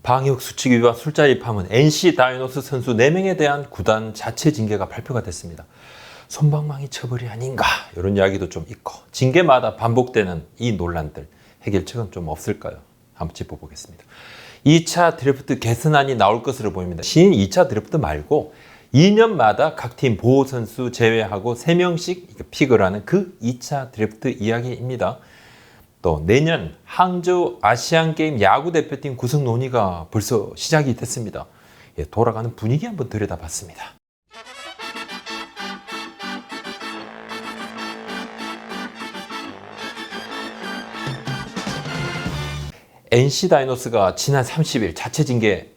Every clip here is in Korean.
방역수칙 위반 술자리 파문 NC 다이노스 선수 4명에 대한 구단 자체 징계가 발표가 됐습니다. 솜방망이 처벌이 아닌가 이런 이야기도 좀 있고 징계마다 반복되는 이 논란들 해결책은 좀 없을까요? 한번 짚어보겠습니다. 2차 드래프트 개선안이 나올 것으로 보입니다. 신인 2차 드래프트 말고 2년마다 각 팀 보호 선수 제외하고 3명씩 픽을 하는 그 2차 드래프트 이야기입니다. 또 내년 항저우 아시안게임 야구대표팀 구성 논의가 벌써 시작이 됐습니다. 돌아가는 분위기 한번 들여다봤습니다. NC 다이노스가 지난 30일 자체 징계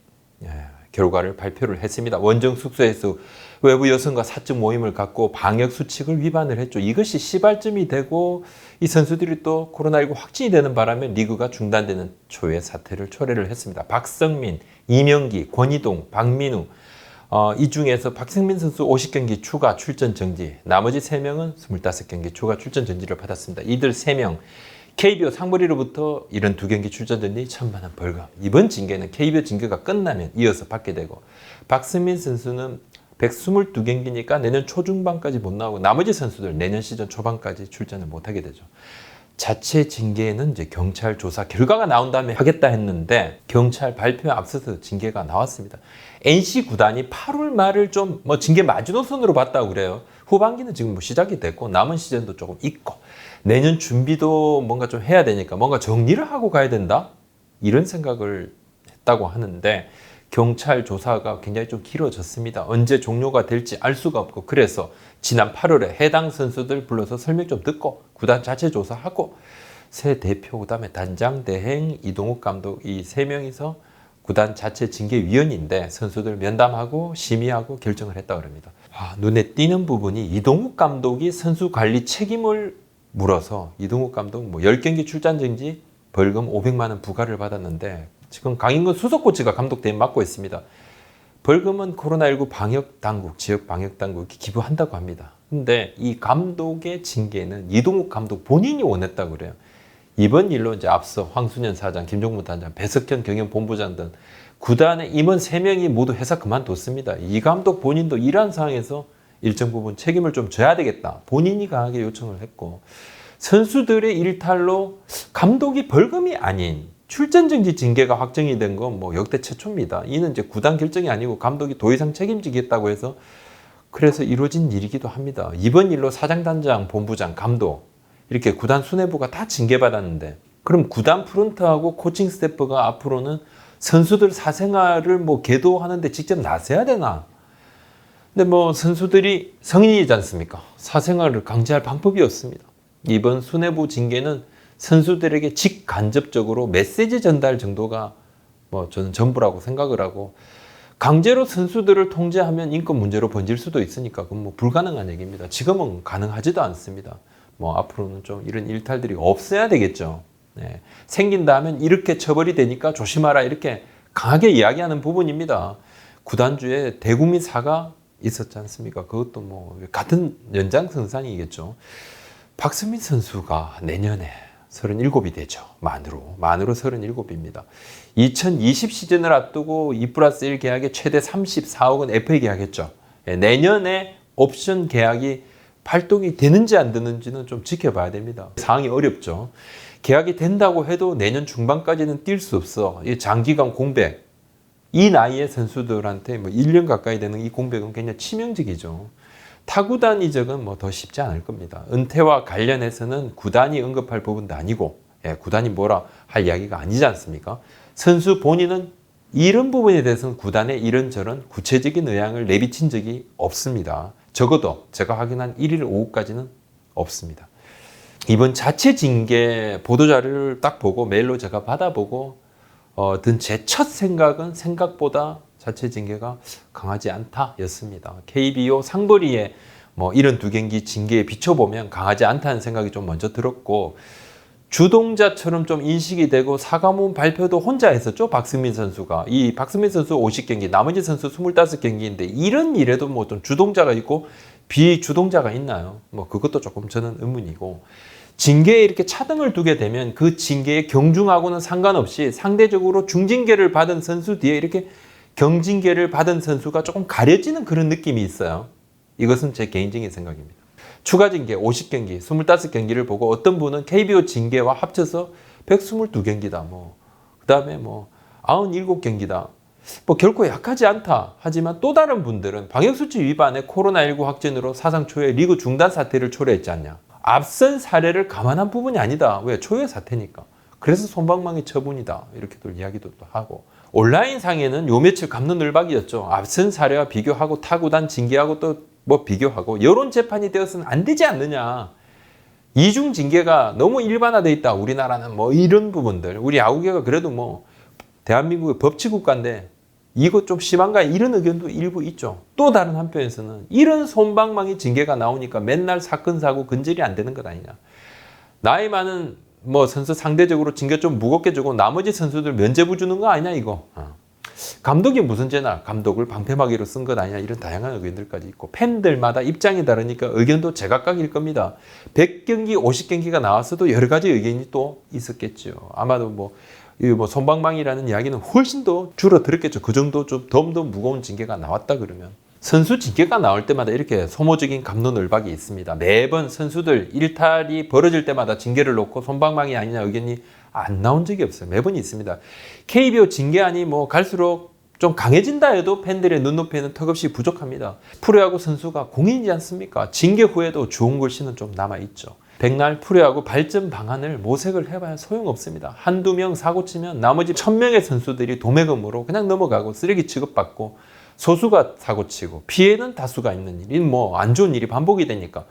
결과를 발표를 했습니다. 원정 숙소에서 외부 여성과 사적 모임을 갖고 방역 수칙을 위반을 했죠. 이것이 시발점이 되고 이 선수들이 또 코로나19 확진이 되는 바람에 리그가 중단되는 초유의 사태를 초래를 했습니다. 박성민, 이명기, 권희동, 박민우 이 중에서 박성민 선수 50경기 추가 출전 정지, 나머지 3명은 25경기 추가 출전 정지를 받았습니다. 이들 3명 KBO 상무리로부터 72경기 출전 정지 1,000만 원 벌금. 이번 징계는 KBO 징계가 끝나면 이어서 받게 되고 박성민 선수는 122경기니까 내년 초중반까지 못 나오고 나머지 선수들 내년 시즌 초반까지 출전을 못하게 되죠. 자체 징계는 이제 경찰 조사 결과가 나온 다음에 하겠다 했는데 경찰 발표에 앞서서 징계가 나왔습니다. NC 구단이 8월 말을 좀 징계 마지노선으로 봤다고 그래요. 후반기는 지금 시작이 됐고 남은 시즌도 조금 있고 내년 준비도 뭔가 좀 해야 되니까 뭔가 정리를 하고 가야 된다 이런 생각을 했다고 하는데 경찰 조사가 굉장히 좀 길어졌습니다. 언제 종료가 될지 알 수가 없고 그래서 지난 8월에 해당 선수들 불러서 설명 좀 듣고 구단 자체 조사하고 새 대표 그다음에 단장 대행 이동욱 감독 이 3명이서 구단 자체 징계위원인데 선수들 면담하고 심의하고 결정을 했다고 합니다. 눈에 띄는 부분이 이동욱 감독이 선수 관리 책임을 물어서 이동욱 감독 10경기 출전 정지 벌금 500만 원 부과를 받았는데 지금 강인근 수석 코치가 감독 대행 맡고 있습니다. 벌금은 코로나19 방역 당국, 지역 방역 당국이 기부한다고 합니다. 근데 이 감독의 징계는 이동욱 감독 본인이 원했다고 그래요. 이번 일로 이제 앞서 황순현 사장, 김종무 단장, 배석현 경영본부장 등 구단의 임원 3명이 모두 회사 그만뒀습니다. 이 감독 본인도 이러한 상황에서 일정 부분 책임을 좀 져야 되겠다. 본인이 강하게 요청을 했고 선수들의 일탈로 감독이 벌금이 아닌 출전정지 징계가 확정이 된 건 역대 최초입니다. 이는 이제 구단 결정이 아니고 감독이 더 이상 책임지겠다고 해서 그래서 이루어진 일이기도 합니다. 이번 일로 사장, 단장, 본부장, 감독 이렇게 구단 수뇌부가 다 징계받았는데 그럼 구단 프론트하고 코칭 스태프가 앞으로는 선수들 사생활을 계도하는데 직접 나서야 되나? 근데 선수들이 성인이지 않습니까? 사생활을 강제할 방법이 없습니다. 이번 수뇌부 징계는 선수들에게 직간접적으로 메시지 전달 정도가 저는 전부라고 생각을 하고 강제로 선수들을 통제하면 인권 문제로 번질 수도 있으니까 그건 불가능한 얘기입니다. 지금은 가능하지도 않습니다. 앞으로는 좀 이런 일탈들이 없어야 되겠죠. 네. 생긴다 하면 이렇게 처벌이 되니까 조심하라 이렇게 강하게 이야기하는 부분입니다. 구단주에 대국민 사과 있었지 않습니까? 그것도 같은 연장선상이겠죠. 박성민 선수가 내년에 37이 되죠. 만으로 37입니다. 2020 시즌을 앞두고 2+1 계약에 최대 34억 원 FA 계약했죠. 내년에 옵션 계약이 발동이 되는지 안 되는지는 좀 지켜봐야 됩니다. 상황이 어렵죠. 계약이 된다고 해도 내년 중반까지는 뛸 수 없어. 이 장기간 공백. 이 나이의 선수들한테 1년 가까이 되는 이 공백은 굉장히 치명적이죠. 타구단 이적은 더 쉽지 않을 겁니다. 은퇴와 관련해서는 구단이 언급할 부분도 아니고 구단이 뭐라 할 이야기가 아니지 않습니까? 선수 본인은 이런 부분에 대해서는 구단의 이런저런 구체적인 의향을 내비친 적이 없습니다. 적어도 제가 확인한 1일 오후까지는 없습니다. 이번 자체 징계 보도자료를 딱 보고 메일로 제가 받아보고 든 제 첫 생각은 생각보다 자체 징계가 강하지 않다 였습니다. KBO 상벌이의 72경기 징계에 비춰보면 강하지 않다는 생각이 좀 먼저 들었고 주동자처럼 좀 인식이 되고 사과문 발표도 혼자 했었죠. 박성민 선수가. 이 박성민 선수 50경기, 나머지 선수 25경기인데 이런 일에도 좀 주동자가 있고 비주동자가 있나요? 그것도 조금 저는 의문이고 징계에 이렇게 차등을 두게 되면 그 징계의 경중하고는 상관없이 상대적으로 중징계를 받은 선수 뒤에 이렇게 경징계를 받은 선수가 조금 가려지는 그런 느낌이 있어요. 이것은 제 개인적인 생각입니다. 추가 징계 50경기, 25경기를 보고 어떤 분은 KBO 징계와 합쳐서 122경기다. 그 다음에 97경기다. 결코 약하지 않다. 하지만 또 다른 분들은 방역수칙 위반에 코로나19 확진으로 사상 초유의 리그 중단 사태를 초래했지 않냐. 앞선 사례를 감안한 부분이 아니다. 왜? 초유의 사태니까. 그래서 솜방망이 처분이다. 이렇게도 이야기도 하고. 온라인상에는 요 며칠 갑론을박이었죠. 앞선 사례와 비교하고 타구단 징계하고 또 비교하고 여론 재판이 되어서는 안 되지 않느냐. 이중 징계가 너무 일반화되어 있다. 우리나라는 이런 부분들. 우리 야구계가 그래도 대한민국의 법치국가인데 이거 좀 심한가 이런 의견도 일부 있죠. 또 다른 한편에서는 이런 솜방망이 징계가 나오니까 맨날 사건 사고 근절이 안 되는 것 아니냐. 나이 많은 선수 상대적으로 징계 좀 무겁게 주고 나머지 선수들 면제부 주는 거 아니냐 이거. 감독이 무슨 죄나 감독을 방패막이로 쓴 것 아니냐 이런 다양한 의견들까지 있고 솜방마다 입장이 다르니까 의견도 제각각일 겁니다. 100경기 50경기가 나왔어도 여러 가지 의견이 또 있었겠죠. 아마도 솜방망이라는 이야기는 훨씬 더 줄어들었겠죠. 그 정도 좀 더 무거운 징계가 나왔다 그러면. 선수 징계가 나올 때마다 이렇게 소모적인 갑론을박이 있습니다. 매번 선수들 일탈이 벌어질 때마다 징계를 놓고 솜방망이 아니냐 의견이 안 나온 적이 없어요. 매번 있습니다. KBO 징계안이 갈수록 좀 강해진다 해도 팬들의 눈높이에는 턱없이 부족합니다. 프로야구 선수가 공인이지 않습니까? 징계 후에도 좋은 글씨는 좀 남아있죠. 백날 프로야구 발전 방안을 모색을 해봐야 소용없습니다. 한두 명 사고 치면 나머지 1000명의 선수들이 도매금으로 그냥 넘어가고 쓰레기 취급받고 소수가 사고 치고 피해는 다수가 있는 일이 안 좋은 일이 반복이 되니까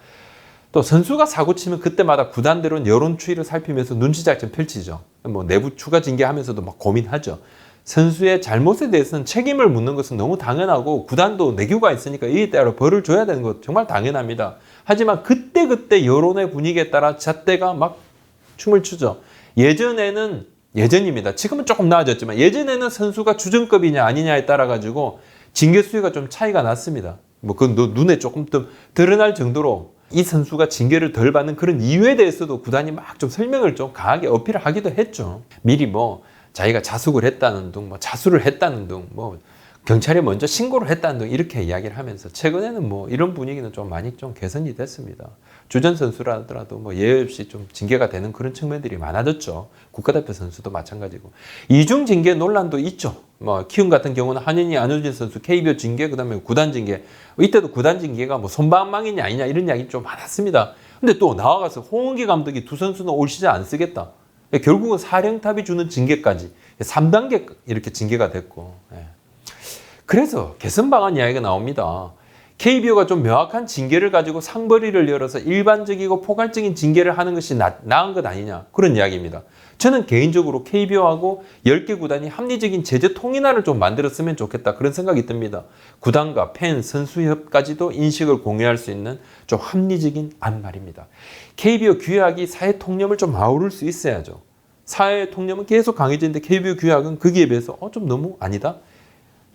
또 선수가 사고 치면 그때마다 구단들은 여론 추이를 살피면서 눈치 작전 펼치죠. 내부 추가 징계하면서도 고민하죠. 선수의 잘못에 대해서는 책임을 묻는 것은 너무 당연하고 구단도 내규가 있으니까 이에 따라 벌을 줘야 되는 것 정말 당연합니다. 하지만 그때 여론의 분위기에 따라 잣대가 춤을 추죠. 예전입니다. 지금은 조금 나아졌지만 예전에는 선수가 주전급이냐 아니냐에 따라 가지고 징계 수위가 좀 차이가 났습니다. 그 눈에 조금 더 드러날 정도로 이 선수가 징계를 덜 받는 그런 이유에 대해서도 구단이 좀 설명을 좀 강하게 어필을 하기도 했죠. 미리 자기가 자숙을 했다는 등, 자수를 했다는 등, 경찰에 먼저 신고를 했다는 등 이렇게 이야기를 하면서 최근에는 이런 분위기는 좀 많이 좀 개선이 됐습니다. 주전 선수라더라도 예외 없이 좀 징계가 되는 그런 측면들이 많아졌죠. 국가대표 선수도 마찬가지고. 이중 징계 논란도 있죠. 키움 같은 경우는 한현희, 안우진 선수 KBO 징계, 그다음에 구단 징계. 이때도 구단 징계가 솜방망이냐 아니냐 이런 이야기 좀 많았습니다. 근데 또 나와가서 홍은기 감독이 두 선수는 올 시즌 안 쓰겠다. 결국은 사령탑이 주는 징계까지 3단계 이렇게 징계가 됐고. 그래서 개선 방안 이야기가 나옵니다. KBO가 좀 명확한 징계를 가지고 상벌위를 열어서 일반적이고 포괄적인 징계를 하는 것이 나은 것 아니냐 그런 이야기입니다. 저는 개인적으로 KBO하고 10개 구단이 합리적인 제재 통일안을 좀 만들었으면 좋겠다 그런 생각이 듭니다. 구단과 팬, 선수협까지도 인식을 공유할 수 있는 좀 합리적인 안 말입니다. KBO 규약이 사회 통념을 좀 아우를 수 있어야죠. 사회 통념은 계속 강해지는데 KBO 규약은 거기에 비해서 좀 너무 아니다?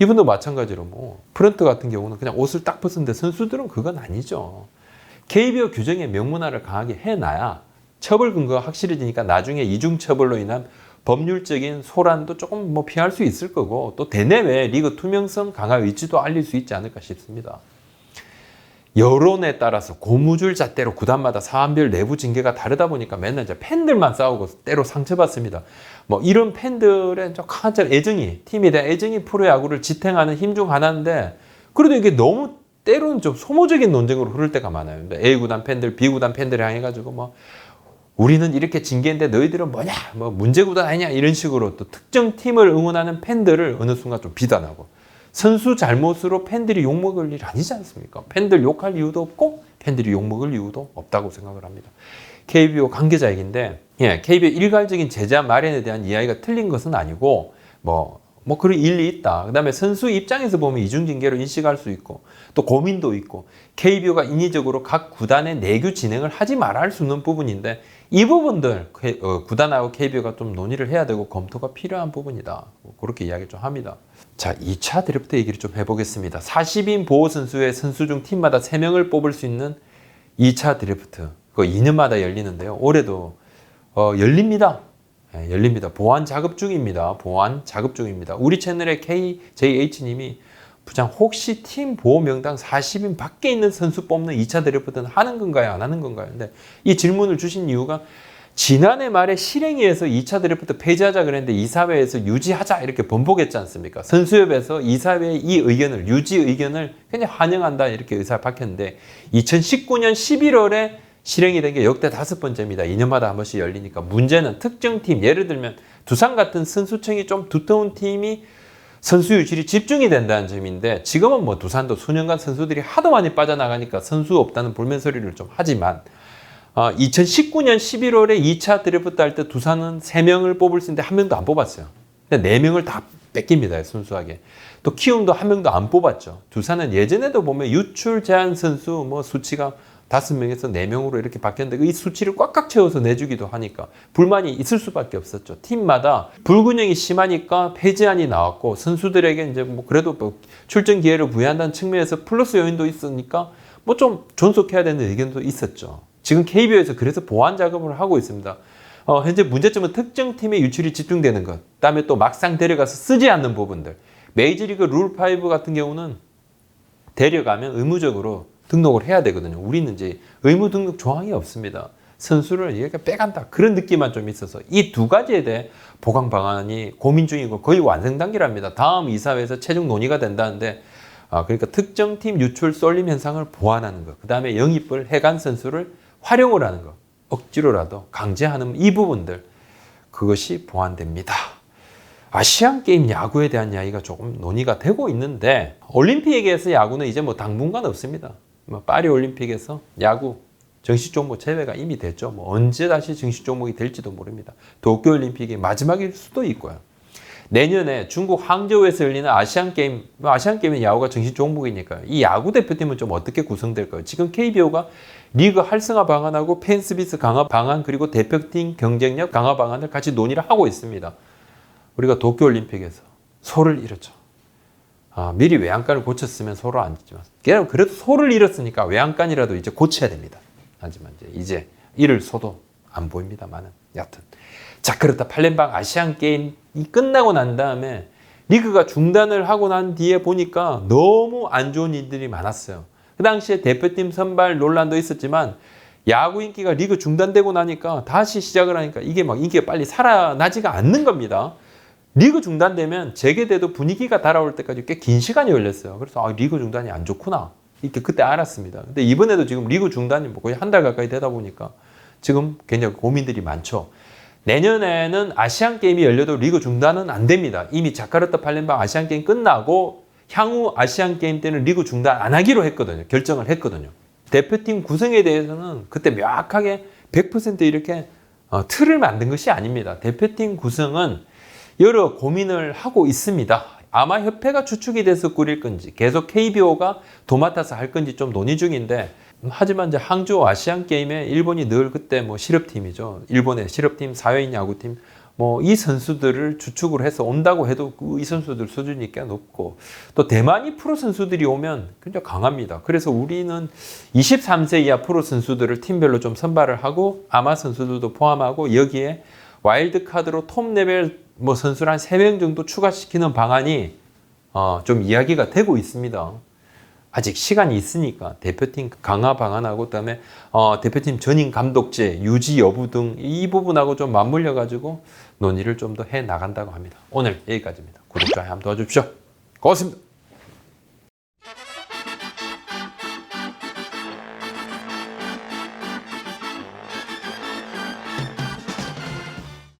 이분도 마찬가지로 프런트 같은 경우는 그냥 옷을 딱 벗었는데 선수들은 그건 아니죠. KBO 규정의 명문화를 강하게 해놔야 처벌 근거가 확실해지니까 나중에 이중처벌로 인한 법률적인 소란도 조금 피할 수 있을 거고 또 대내외 리그 투명성 강화 의지도 알릴 수 있지 않을까 싶습니다. 여론에 따라서 고무줄 잣대로 구단마다 사안별 내부 징계가 다르다 보니까 맨날 이제 팬들만 싸우고 때로 상처받습니다. 이런 팬들의 좀 강한 애정이, 팀에 대한 애정이 프로야구를 지탱하는 힘 중 하나인데 그래도 이게 너무 때로는 좀 소모적인 논쟁으로 흐를 때가 많아요. A 구단 팬들, B 구단 팬들 향해가지고 우리는 이렇게 징계인데 너희들은 뭐냐, 문제 구단 아니냐 이런 식으로 또 특정 팀을 응원하는 팬들을 어느 순간 좀 비난하고 선수 잘못으로 팬들이 욕먹을 일 아니지 않습니까? 팬들 욕할 이유도 없고 팬들이 욕먹을 이유도 없다고 생각을 합니다. KBO 관계자 얘기인데 KBO 일괄적인 제재 마련에 대한 이야기가 틀린 것은 아니고 그런 일리 있다. 그 다음에 선수 입장에서 보면 이중징계로 인식할 수 있고 또 고민도 있고 KBO가 인위적으로 각 구단의 내규 진행을 하지 말아야 할 수 있는 부분인데 이 부분들 구단하고 KBO가 좀 논의를 해야 되고 검토가 필요한 부분이다. 그렇게 이야기를 좀 합니다. 자, 2차 드래프트 얘기를 좀 해보겠습니다. 40인 보호 선수의 선수 중 팀마다 3명을 뽑을 수 있는 2차 드래프트. 그 2년마다 열리는데요. 올해도 열립니다. 네, 열립니다. 보완 작업 중입니다. 보완 작업 중입니다. 우리 채널의 KJH님이 부장 혹시 팀 보호 명단 40인 밖에 있는 선수 뽑는 2차 드래프트는 하는 건가요? 안 하는 건가요? 근데 이 질문을 주신 이유가 지난해 말에 실행위에서 2차 드래프트 폐지하자 그랬는데 이사회에서 유지하자 이렇게 번복했지 않습니까? 선수협에서 이사회의 이 의견을 유지 의견을 굉장히 환영한다 이렇게 의사를 밝혔는데 2019년 11월에 실행이 된 게 역대 5번째입니다. 2년마다 한 번씩 열리니까 문제는 특정 팀 예를 들면 두산 같은 선수층이 좀 두터운 팀이 선수 유출이 집중이 된다는 점인데 지금은 뭐 두산도 수년간 선수들이 하도 많이 빠져나가니까 선수 없다는 볼멘 소리를 좀 하지만 2019년 11월에 2차 드래프트 할 때 두산은 3명을 뽑을 수 있는데 1명도 안 뽑았어요. 근데 4명을 다 뺏깁니다. 순수하게. 또 키움도 1명도 안 뽑았죠. 두산은 예전에도 보면 유출 제한 선수 뭐 수치가 5명에서 4명으로 이렇게 바뀌었는데 이 수치를 꽉꽉 채워서 내주기도 하니까 불만이 있을 수밖에 없었죠. 팀마다 불균형이 심하니까 폐지안이 나왔고 선수들에게 이제 뭐 그래도 뭐 출전 기회를 부여한다는 측면에서 플러스 요인도 있으니까 뭐 좀 존속해야 되는 의견도 있었죠. 지금 KBO에서 그래서 보완 작업을 하고 있습니다. 현재 문제점은 특정 팀의 유출이 집중되는 것, 그다음에 또 막상 데려가서 쓰지 않는 부분들. 메이저리그 룰5 같은 경우는 데려가면 의무적으로 등록을 해야 되거든요. 우리는 이제 의무 등록 조항이 없습니다. 선수를 이렇게 빼간다. 그런 느낌만 좀 있어서 이 두 가지에 대해 보강 방안이 고민 중이고 거의 완성 단계랍니다. 다음 이사회에서 최종 논의가 된다는데 그러니까 특정 팀 유출 쏠림 현상을 보완하는 것. 그 다음에 영입을 해간 선수를 활용을 하는 것. 억지로라도 강제하는 이 부분들. 그것이 보완됩니다. 아시안게임 야구에 대한 이야기가 조금 논의가 되고 있는데 올림픽에서 야구는 이제 뭐 당분간 없습니다. 파리 올림픽에서 야구 정식 종목 제외가 이미 됐죠. 뭐 언제 다시 정식 종목이 될지도 모릅니다. 도쿄올림픽이 마지막일 수도 있고요. 내년에 중국 항저우에서 열리는 아시안게임, 아시안게임은 야구가 정식 종목이니까요. 이 야구 대표팀은 좀 어떻게 구성될까요? 지금 KBO가 리그 활성화 방안하고 팬서비스 강화 방안 그리고 대표팀 경쟁력 강화 방안을 같이 논의를 하고 있습니다. 우리가 도쿄올림픽에서 소를 잃었죠. 미리 외양간을 고쳤으면 소를 안 잊지만 그래도 소를 잃었으니까 외양간이라도 이제 고쳐야 됩니다. 하지만 이제 잃을 소도 안 보입니다만은 여하튼 자 그렇다 팔렘방 아시안게임이 끝나고 난 다음에 리그가 중단을 하고 난 뒤에 보니까 너무 안 좋은 일들이 많았어요. 그 당시에 대표팀 선발 논란도 있었지만 야구 인기가 리그 중단되고 나니까 다시 시작을 하니까 이게 막 인기가 빨리 살아나지가 않는 겁니다. 리그 중단되면 재개돼도 분위기가 달아올 때까지 꽤 긴 시간이 걸렸어요. 그래서 리그 중단이 안 좋구나 이렇게 그때 알았습니다. 근데 이번에도 지금 리그 중단이 뭐 거의 한 달 가까이 되다 보니까 지금 굉장히 고민들이 많죠. 내년에는 아시안게임이 열려도 리그 중단은 안 됩니다. 이미 자카르타 팔렘방 아시안게임 끝나고 향후 아시안게임 때는 리그 중단 안 하기로 했거든요. 결정을 했거든요. 대표팀 구성에 대해서는 그때 명확하게 100% 이렇게 틀을 만든 것이 아닙니다. 대표팀 구성은 여러 고민을 하고 있습니다. 아마 협회가 주축이 돼서 꾸릴 건지 계속 KBO가 도맡아서 할 건지 좀 논의 중인데 하지만 이제 항저우 아시안 게임에 일본이 늘 그때 뭐 실업팀이죠. 일본의 실업팀, 사회인 야구팀 뭐 이 선수들을 주축으로 해서 온다고 해도 이 선수들 수준이 꽤 높고 또 대만이 프로 선수들이 오면 굉장히 강합니다. 그래서 우리는 23세 이하 프로 선수들을 팀별로 좀 선발을 하고 아마 선수들도 포함하고 여기에 와일드 카드로 톱 레벨 뭐 선수를 한 3명 정도 추가시키는 방안이 좀 이야기가 되고 있습니다. 아직 시간이 있으니까 대표팀 강화 방안하고 그다음에 대표팀 전임 감독제 유지 여부 등 이 부분하고 좀 맞물려 가지고 논의를 좀 더 해 나간다고 합니다. 오늘 여기까지입니다. 구독, 좋아요 한번 도와주십시오. 고맙습니다.